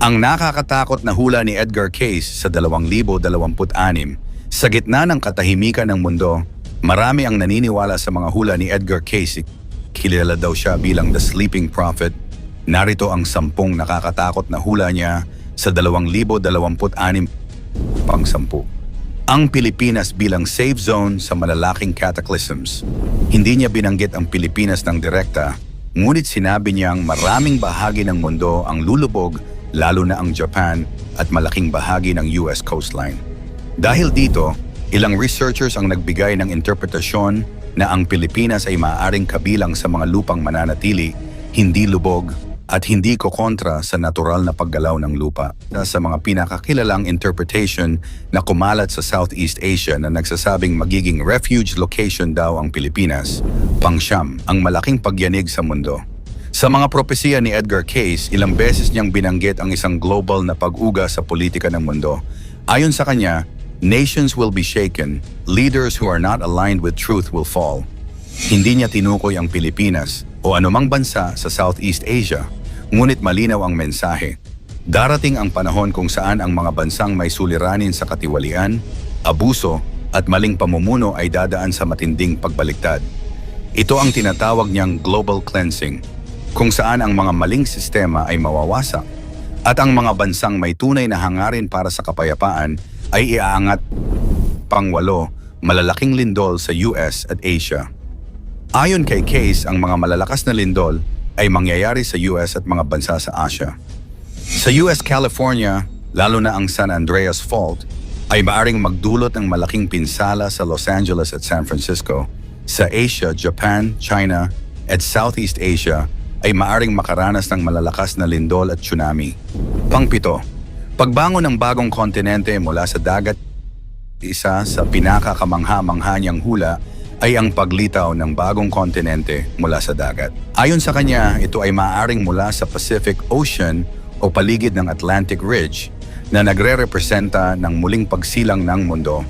Ang nakakatakot na hula ni Edgar Cayce sa 2026, sa gitna ng katahimikan ng mundo, marami ang naniniwala sa mga hula ni Edgar Cayce. Kilala daw siya bilang The Sleeping Prophet. Narito ang 10 nakakatakot na hula niya sa 2026 pang-10. Ang Pilipinas bilang safe zone sa malalaking cataclysms. Hindi niya binanggit ang Pilipinas ng direkta, ngunit sinabi niyang maraming bahagi ng mundo ang lulubog, lalo na ang Japan at malaking bahagi ng US coastline. Dahil dito, ilang researchers ang nagbigay ng interpretasyon na ang Pilipinas ay maaaring kabilang sa mga lupang mananatili, hindi lubog, at hindi kokontra sa natural na paggalaw ng lupa. Sa mga pinakakilalang interpretation na kumalat sa Southeast Asia na nagsasabing magiging refuge location daw ang Pilipinas, pang-siyam, ang malaking pagyanig sa mundo. Sa mga propesiya ni Edgar Cayce, ilang beses niyang binanggit ang isang global na pag-uga sa politika ng mundo. Ayon sa kanya, nations will be shaken, leaders who are not aligned with truth will fall. Hindi niya tinukoy ang Pilipinas o anumang bansa sa Southeast Asia, ngunit malinaw ang mensahe. Darating ang panahon kung saan ang mga bansang may suliranin sa katiwalian, abuso at maling pamumuno ay dadaan sa matinding pagbaliktad. Ito ang tinatawag niyang global cleansing, kung saan ang mga maling sistema ay mawawasak at ang mga bansang may tunay na hangarin para sa kapayapaan ay iaangat. Pang-8, malalaking lindol sa US at Asia. Ayon kay Cayce, ang mga malalakas na lindol ay mangyayari sa US at mga bansa sa Asia. Sa US California, lalo na ang San Andreas Fault, ay maaring magdulot ng malaking pinsala sa Los Angeles at San Francisco. Sa Asia, Japan, China, at Southeast Asia, ay maaring makaranas ng malalakas na lindol at tsunami. Pang-7, pagbangon ng bagong kontinente mula sa dagat. Isa sa pinakakamangha-mangha niyang hula ay ang paglitaw ng bagong kontinente mula sa dagat. Ayon sa kanya, ito ay maaaring mula sa Pacific Ocean o paligid ng Atlantic Ridge na nagre-representa ng muling pagsilang ng mundo.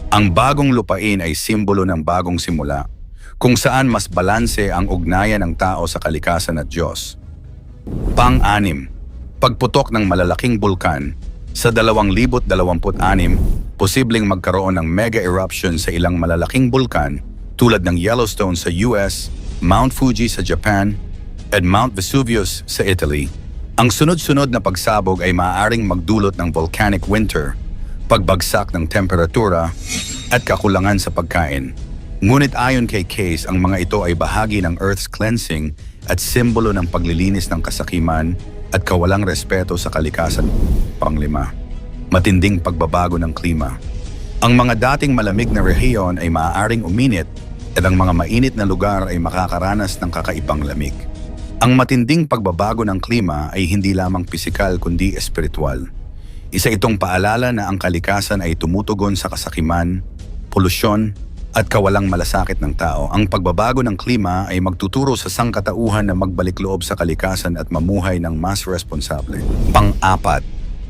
Ang bagong lupain ay simbolo ng bagong simula, kung saan mas balanse ang ugnayan ng tao sa kalikasan at Diyos. Pang-6, pagputok ng malalaking bulkan. Sa 2026, posibleng magkaroon ng mega eruption sa ilang malalaking bulkan tulad ng Yellowstone sa US, Mount Fuji sa Japan, at Mount Vesuvius sa Italy. Ang sunod-sunod na pagsabog ay maaaring magdulot ng volcanic winter, pagbagsak ng temperatura, at kakulangan sa pagkain. Ngunit ayon kay Cayce, ang mga ito ay bahagi ng Earth's cleansing at simbolo ng paglilinis ng kasakiman at kawalang respeto sa kalikasan. Pang-5, matinding pagbabago ng klima. Ang mga dating malamig na rehiyon ay maaaring uminit at ang mga mainit na lugar ay makakaranas ng kakaibang lamig. Ang matinding pagbabago ng klima ay hindi lamang pisikal kundi espiritual. Isa itong paalala na ang kalikasan ay tumutugon sa kasakiman, polusyon, at kawalang malasakit ng tao. Ang pagbabago ng klima ay magtuturo sa sangkatauhan na magbalik loob sa kalikasan at mamuhay ng mas responsable. Pang-4,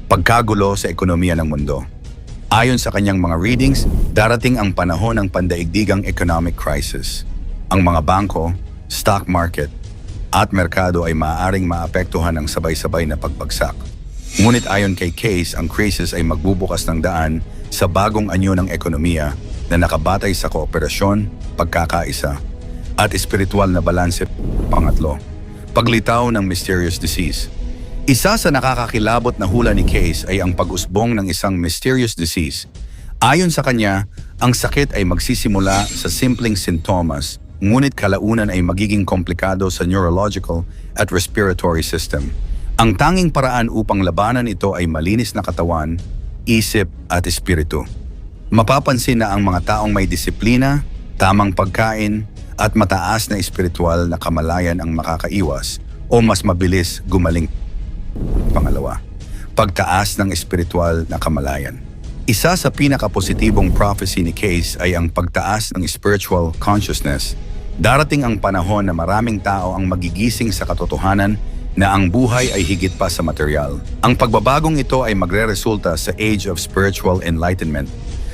pagkagulo sa ekonomiya ng mundo. Ayon sa kanyang mga readings, darating ang panahon ng pandaigdigang economic crisis. Ang mga bangko, stock market, at merkado ay maaaring maapektuhan ng sabay-sabay na pagbagsak. Ngunit ayon kay Cayce, ang crisis ay magbubukas ng daan sa bagong anyo ng ekonomiya na nakabatay sa kooperasyon, pagkakaisa, at espiritual na balanse. Pang-8, paglitaw ng mysterious disease. Isa sa nakakakilabot na hula ni Cayce ay ang pag-usbong ng isang mysterious disease. Ayon sa kanya, ang sakit ay magsisimula sa simpleng sintomas, ngunit kalaunan ay magiging komplikado sa neurological at respiratory system. Ang tanging paraan upang labanan ito ay malinis na katawan, isip at espiritu. Mapapansin na ang mga taong may disiplina, tamang pagkain, at mataas na espiritual na kamalayan ang makakaiwas o mas mabilis gumaling. Pangalawa, pagtaas ng espiritual na kamalayan. Isa sa pinakapositibong prophecy ni Cayce ay ang pagtaas ng spiritual consciousness. Darating ang panahon na maraming tao ang magigising sa katotohanan na ang buhay ay higit pa sa material. Ang pagbabagong ito ay magreresulta sa Age of Spiritual Enlightenment,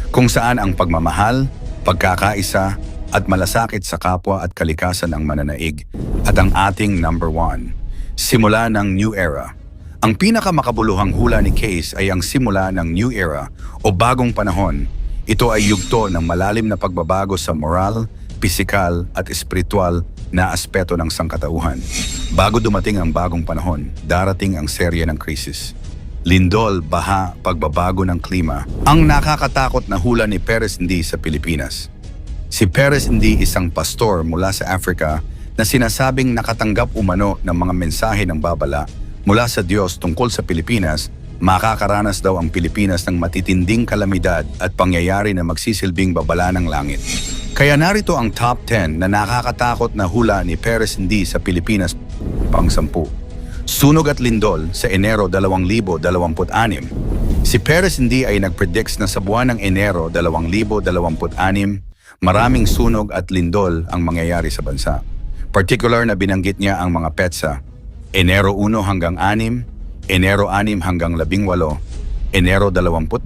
kung saan ang pagmamahal, pagkakaisa, at malasakit sa kapwa at kalikasan ang mananaig at ang ating number 1. Simula ng New Era. Ang pinakamakabuluhang hula ni Case ay ang simula ng New Era o bagong panahon. Ito ay yugto ng malalim na pagbabago sa moral, pisikal at espiritual na aspeto ng sangkatauhan. Bago dumating ang bagong panahon, darating ang serye ng krisis. Lindol, baha, pagbabago ng klima. Ang nakakatakot na hula ni Perez Hindi sa Pilipinas. Si Perez Hindi isang pastor mula sa Africa na sinasabing nakatanggap umano ng mga mensahe ng babala mula sa Diyos tungkol sa Pilipinas. Makakaranas daw ang Pilipinas ng matitinding kalamidad at pangyayari na magsisilbing babala ng langit. Kaya narito ang top 10 na nakakatakot na hula ni Perez Hindi sa Pilipinas pang-10. Sunog at lindol sa Enero 2026. Si Perez Hindi ay nagpredicts na sa buwan ng Enero 2026, maraming sunog at lindol ang mangyayari sa bansa. Particular na binanggit niya ang mga petsa, Enero 1 hanggang 6, Enero 6 hanggang 18, Enero 22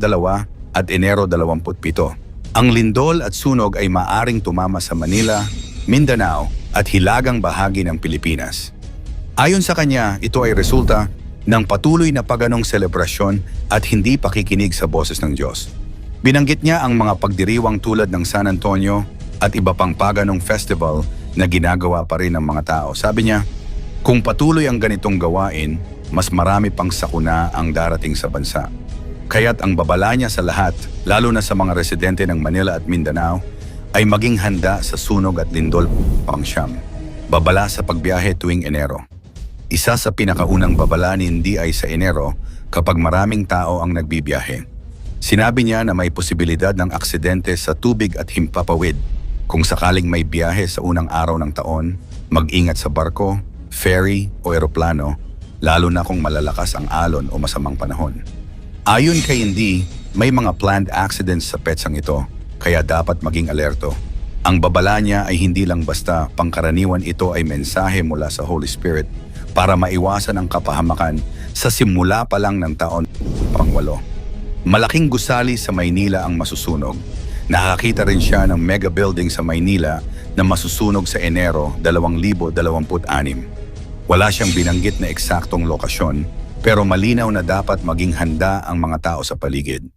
at Enero 27. Ang lindol at sunog ay maaring tumama sa Manila, Mindanao at hilagang bahagi ng Pilipinas. Ayon sa kanya, ito ay resulta ng patuloy na paganong selebrasyon at hindi pakikinig sa boses ng Diyos. Binanggit niya ang mga pagdiriwang tulad ng San Antonio at iba pang paganong festival na ginagawa pa rin ng mga tao. Sabi niya, kung patuloy ang ganitong gawain, mas marami pang sakuna ang darating sa bansa. Kaya't ang babala niya sa lahat, lalo na sa mga residente ng Manila at Mindanao, ay maging handa sa sunog at lindol pang-siyam. Babala sa pagbiyahe tuwing Enero. Isa sa pinakaunang babala ni Hindi ay sa Enero kapag maraming tao ang nagbibiyahe. Sinabi niya na may posibilidad ng aksidente sa tubig at himpapawid. Kung sakaling may biyahe sa unang araw ng taon, mag-ingat sa barko, ferry o eroplano, lalo na kung malalakas ang alon o masamang panahon. Ayon kay Hindi, may mga planned accidents sa petsang ito, kaya dapat maging alerto. Ang babala niya ay hindi lang basta pangkaraniwan, ito ay mensahe mula sa Holy Spirit para maiwasan ang kapahamakan sa simula pa lang ng taon pang-8. Malaking gusali sa Maynila ang masusunog. Nakakita rin siya ng mega building sa Maynila na masusunog sa Enero 2026. Wala siyang binanggit na eksaktong lokasyon, pero malinaw na dapat maging handa ang mga tao sa paligid.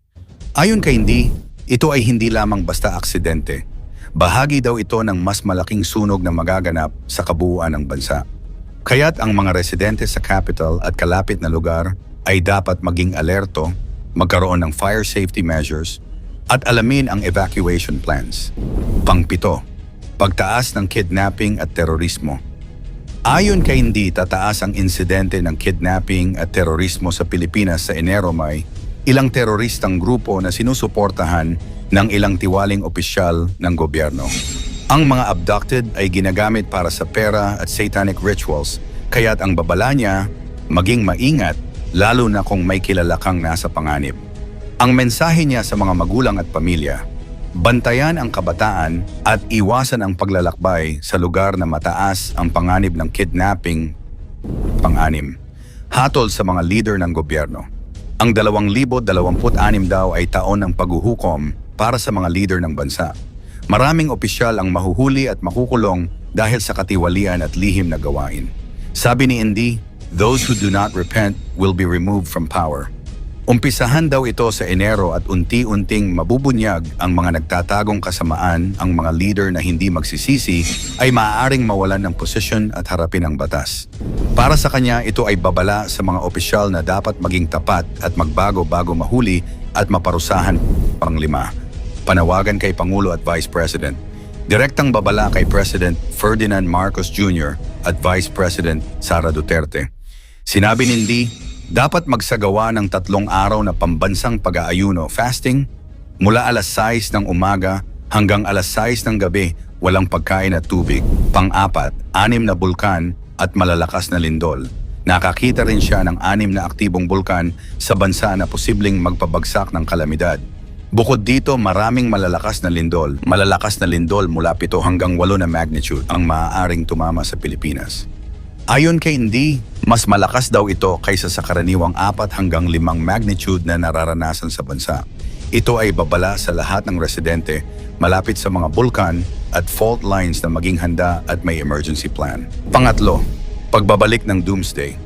Ayon kay Hindi, ito ay hindi lamang basta aksidente. Bahagi daw ito ng mas malaking sunog na magaganap sa kabuuan ng bansa. Kaya't ang mga residente sa capital at kalapit na lugar ay dapat maging alerto, magkaroon ng fire safety measures, at alamin ang evacuation plans. Pang-7, pagtaas ng kidnapping at terorismo. Ayon kay Hindi, tataas ang insidente ng kidnapping at terorismo sa Pilipinas sa Enero. May ilang teroristang grupo na sinusuportahan ng ilang tiwaling opisyal ng gobyerno. Ang mga abducted ay ginagamit para sa pera at satanic rituals, kaya't ang babala niya, maging maingat, lalo na kung may kilala kang nasa panganib. Ang mensahe niya sa mga magulang at pamilya, bantayan ang kabataan at iwasan ang paglalakbay sa lugar na mataas ang panganib ng kidnapping. Pang-6, hatol sa mga leader ng gobyerno. Ang 2026 daw ay taon ng paghuhukom para sa mga leader ng bansa. Maraming opisyal ang mahuhuli at makukulong dahil sa katiwalian at lihim na gawain. Sabi ni Hindi, those who do not repent will be removed from power. Umpisahan daw ito sa Enero at unti-unting mabubunyag ang mga nagtatagong kasamaan. Ang mga leader na hindi magsisisi ay maaaring mawalan ng posisyon at harapin ang batas. Para sa kanya, ito ay babala sa mga opisyal na dapat maging tapat at magbago bago mahuli at maparusahan. Pang-5, panawagan kay Pangulo at Vice President. Direktang babala kay President Ferdinand Marcos Jr. at Vice President Sara Duterte. Sinabi ni Hindi, dapat magsagawa ng 3 araw na pambansang pag-aayuno, fasting, mula alas 6 ng umaga hanggang alas 6 ng gabi, walang pagkain at tubig. Pang-4, 6 na bulkan at malalakas na lindol. Nakakita rin siya ng 6 na aktibong bulkan sa bansa na posibleng magpabagsak ng kalamidad. Bukod dito, maraming malalakas na lindol mula 7 hanggang 8 na magnitude ang maaaring tumama sa Pilipinas. Ayon kay Hindi, mas malakas daw ito kaysa sa karaniwang 4 hanggang 5 magnitude na nararanasan sa bansa. Ito ay babala sa lahat ng residente malapit sa mga bulkan at fault lines na maging handa at may emergency plan. Pang-3, pagbabalik ng doomsday.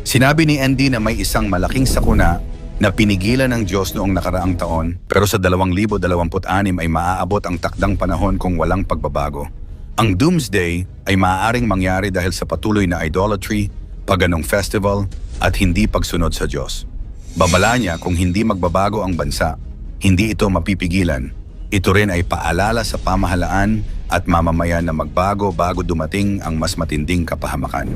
Sinabi ni Andy na may isang malaking sakuna na pinigilan ng Diyos noong nakaraang taon, pero sa 2026 ay maaabot ang takdang panahon kung walang pagbabago. Ang Doomsday ay maaaring mangyari dahil sa patuloy na idolatry, paganong festival, at hindi pagsunod sa Diyos. Babala niya kung hindi magbabago ang bansa, hindi ito mapipigilan. Ito rin ay paalala sa pamahalaan at mamamayan na magbago bago dumating ang mas matinding kapahamakan.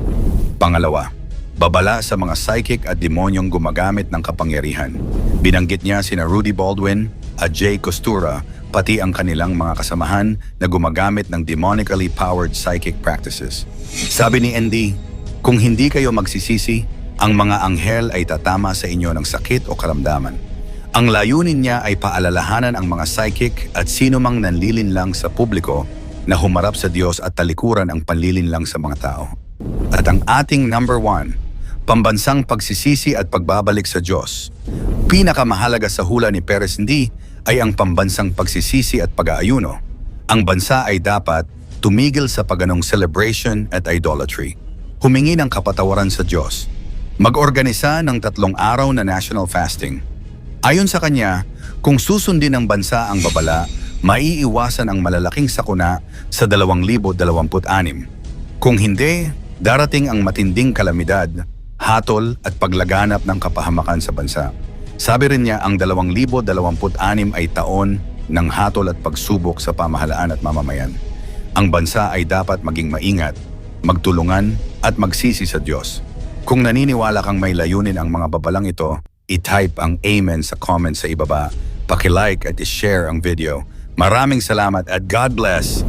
Pangalawa, babala sa mga psychic at demonyong gumagamit ng kapangyarihan. Binanggit niya sina Rudy Baldwin at Jay Costura, pati ang kanilang mga kasamahan na gumagamit ng demonically powered psychic practices. Sabi ni Andy, kung hindi kayo magsisisi, ang mga anghel ay tatama sa inyo ng sakit o karamdaman. Ang layunin niya ay paalalahanan ang mga psychic at sino mang nanlilinlang sa publiko na humarap sa Diyos at talikuran ang panlilinlang sa mga tao. At ang ating number 1, pambansang pagsisisi at pagbabalik sa Diyos. Pinakamahalaga sa hula ni Perez Hindi ay ang pambansang pagsisisi at pag-aayuno. Ang bansa ay dapat tumigil sa paganong celebration at idolatry. Humingi ng kapatawaran sa Diyos. Mag-organisa ng 3 araw na national fasting. Ayon sa kanya, kung susundin ng bansa ang babala, maiiwasan ang malalaking sakuna sa 2026. Kung hindi, darating ang matinding kalamidad, hatol at paglaganap ng kapahamakan sa bansa. Sabi rin niya ang 2026 ay taon ng hatol at pagsubok sa pamahalaan at mamamayan. Ang bansa ay dapat maging maingat, magtulungan at magsisi sa Diyos. Kung naniniwala kang may layunin ang mga babalang ito, i-type ang Amen sa comment sa ibaba, paki-like at i-share ang video. Maraming salamat at God bless!